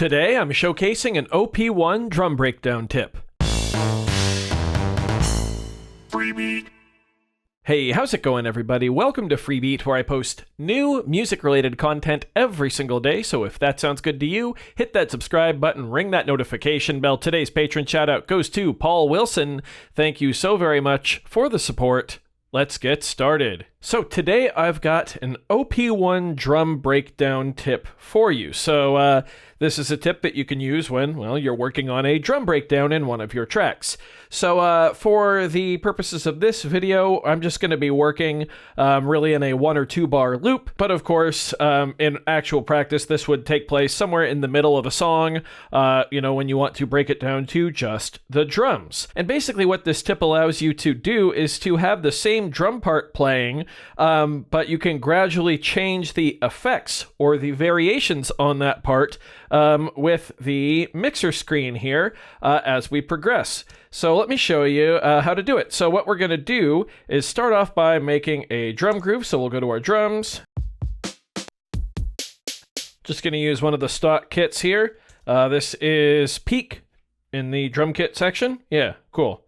Today I'm showcasing an OP-1 drum breakdown tip. Freebie. Hey, how's it going, everybody? Welcome to Freebeat, where I post new music-related content every single day, so if that sounds good to you, hit that subscribe button, ring that notification bell. Today's patron shout-out goes to Paul Wilson. Thank you so very much for the support. Let's get started. So today I've got an OP-1 drum breakdown tip for you. So this is a tip that you can use when, well, you're working on a drum breakdown in one of your tracks. So for the purposes of this video, I'm just going to be working really in a 1 or 2 bar loop. But of course, in actual practice, this would take place somewhere in the middle of a song, when you want to break it down to just the drums. And basically what this tip allows you to do is to have the same drum part playing, but you can gradually change the effects or the variations on that part with the mixer screen here as we progress. So let me show you how to do it. So what we're going to do is start off by making a drum groove. So we'll go to our drums. Just going to use one of the stock kits here. This is Peak in the drum kit section. Yeah, cool.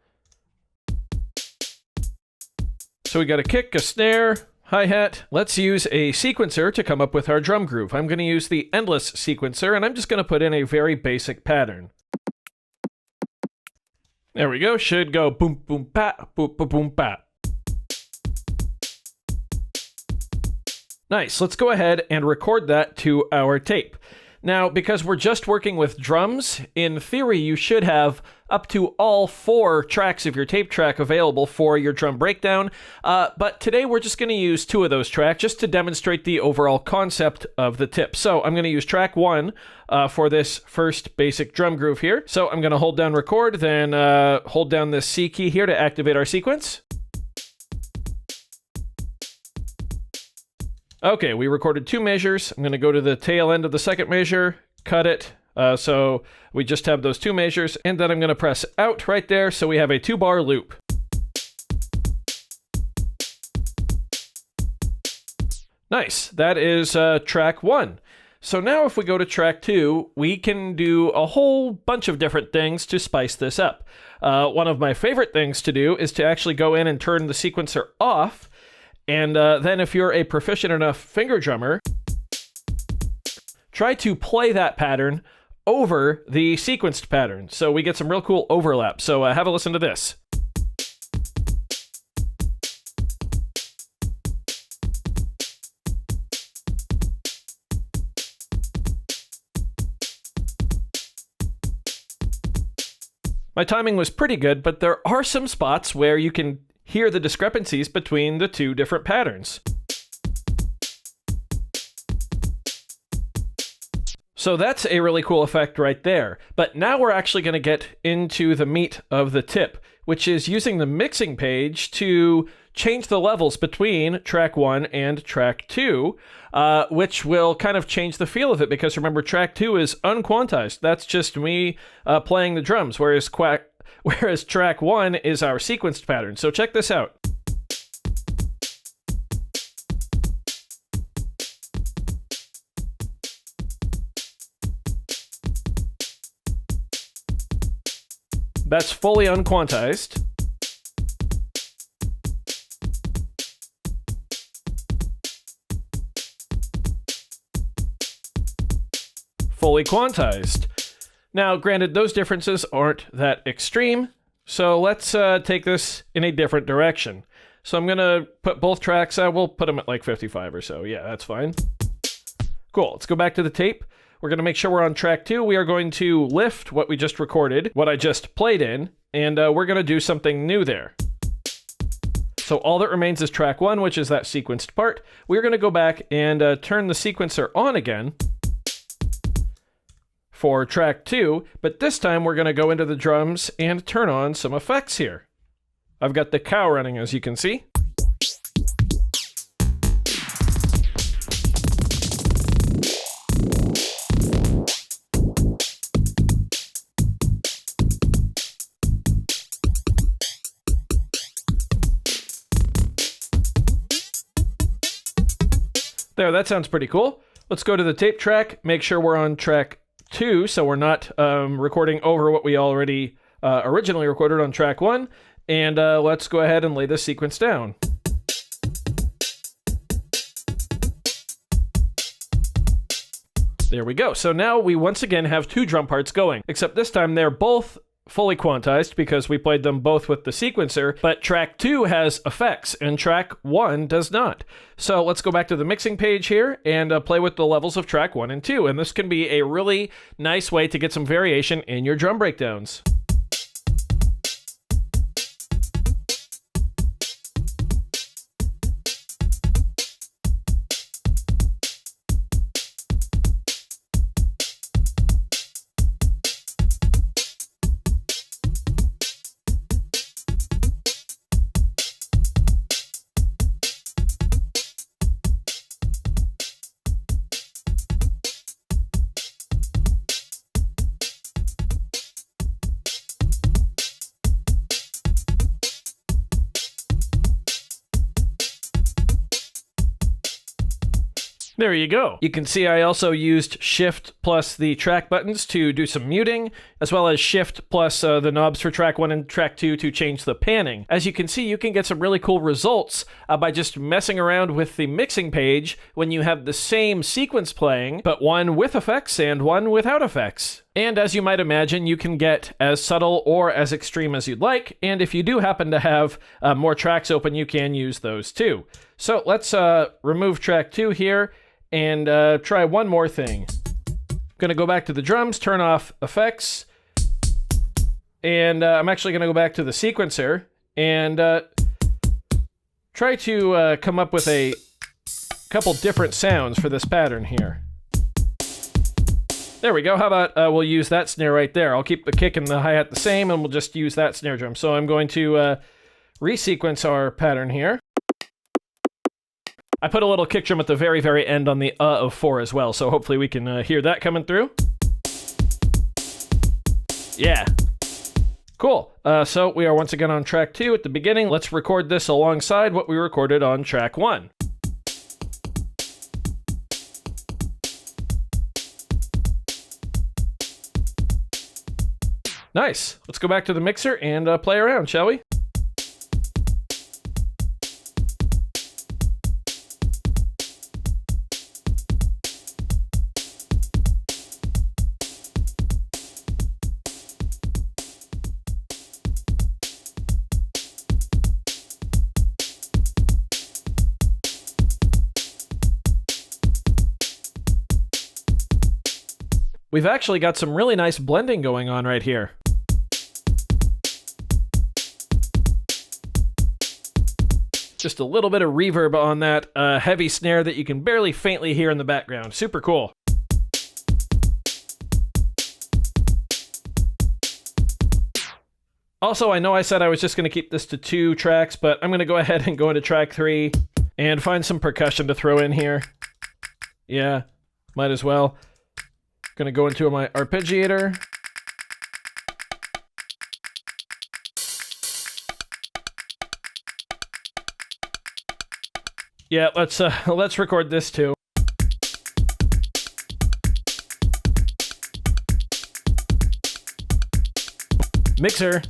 So we got a kick, a snare, hi-hat. Let's use a sequencer to come up with our drum groove. I'm going to use the endless sequencer, and I'm just going to put in a very basic pattern. There we go. Should go boom, boom, pat, boom, boom, boom, pat. Nice. Let's go ahead and record that to our tape. Now, because we're just working with drums, in theory, you should have up to all 4 tracks of your tape track available for your drum breakdown. But today we're just going to use 2 of those tracks just to demonstrate the overall concept of the tip. So I'm going to use track 1 for this first basic drum groove here. So I'm going to hold down record, then hold down this C key here to activate our sequence. Okay, we recorded 2 measures. I'm going to go to the tail end of the second measure, cut it. So we just have those 2 measures, and then I'm going to press out right there so we have a 2 bar loop. Nice, that is track 1. So now if we go to track 2, we can do a whole bunch of different things to spice this up. One of my favorite things to do is to actually go in and turn the sequencer off. And then if you're a proficient enough finger drummer, try to play that pattern over the sequenced pattern. So we get some real cool overlap. So have a listen to this. My timing was pretty good, but there are some spots where you can hear the discrepancies between the 2 different patterns. So that's a really cool effect right there. But now we're actually going to get into the meat of the tip, which is using the mixing page to change the levels between track 1 and track 2, which will kind of change the feel of it, because remember, track 2 is unquantized. That's just me playing the drums, whereas track 1 is our sequenced pattern. So check this out. That's fully unquantized. Fully quantized. Now, granted, those differences aren't that extreme, so let's take this in a different direction. So I'm going to put both tracks, we'll put them at like 55 or so. Yeah, that's fine. Cool, let's go back to the tape. We're going to make sure we're on track 2. We are going to lift what we just recorded, what I just played in, and we're going to do something new there. So all that remains is track 1, which is that sequenced part. We're going to go back and turn the sequencer on again for track 2, but this time we're going to go into the drums and turn on some effects here. I've got the cow running, as you can see. There, that sounds pretty cool. Let's go to the tape track, make sure we're on track 2, so we're not recording over what we already originally recorded on track 1. And let's go ahead and lay this sequence down. There we go. So now we once again have 2 drum parts going, except this time they're both fully quantized because we played them both with the sequencer, but track 2 has effects and track 1 does not. So let's go back to the mixing page here and play with the levels of track 1 and 2, and this can be a really nice way to get some variation in your drum breakdowns. There you go. You can see I also used Shift plus the track buttons to do some muting, as well as Shift plus the knobs for track 1 and track 2 to change the panning. As you can see, you can get some really cool results by just messing around with the mixing page when you have the same sequence playing, but one with effects and one without effects. And as you might imagine, you can get as subtle or as extreme as you'd like, and if you do happen to have more tracks open, you can use those too. So let's remove track 2 here, and try one more thing. I'm gonna go back to the drums, turn off effects, and I'm actually gonna go back to the sequencer and try to come up with a couple different sounds for this pattern here. There we go. How about we'll use that snare right there. I'll keep the kick and the hi-hat the same, and we'll just use that snare drum. So I'm going to resequence our pattern here. I put a little kick drum at the very, very end on the of 4 as well, so hopefully we can hear that coming through. Yeah. Cool. So we are once again on track 2 at the beginning. Let's record this alongside what we recorded on track 1. Nice. Let's go back to the mixer and play around, shall we? We've actually got some really nice blending going on right here. Just a little bit of reverb on that heavy snare that you can barely faintly hear in the background. Super cool. Also, I know I said I was just going to keep this to 2 tracks, but I'm going to go ahead and go into track 3 and find some percussion to throw in here. Yeah, might as well. Gonna go into my arpeggiator. Yeah, let's record this too. Mixer.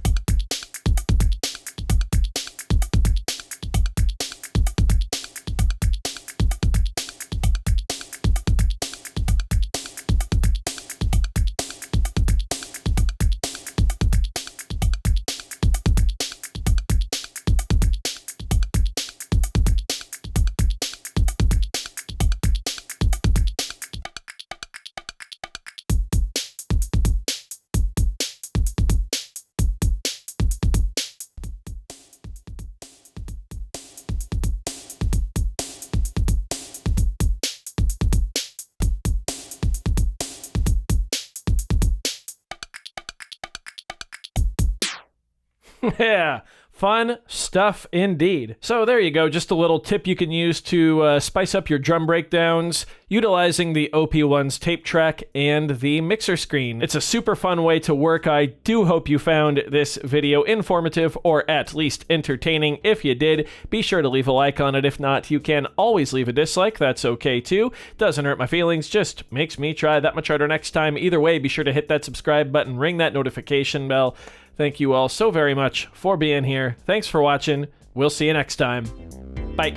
Yeah, Fun stuff indeed. So there you go, just a little tip you can use to spice up your drum breakdowns, utilizing the OP-1's tape track and the mixer screen. It's a super fun way to work. I do hope you found this video informative or at least entertaining. If you did, be sure to leave a like on it. If not, you can always leave a dislike. That's okay too. Doesn't hurt my feelings, just makes me try that much harder next time. Either way, be sure to hit that subscribe button, ring that notification bell. Thank you all so very much for being here. Thanks for watching. We'll see you next time. Bye.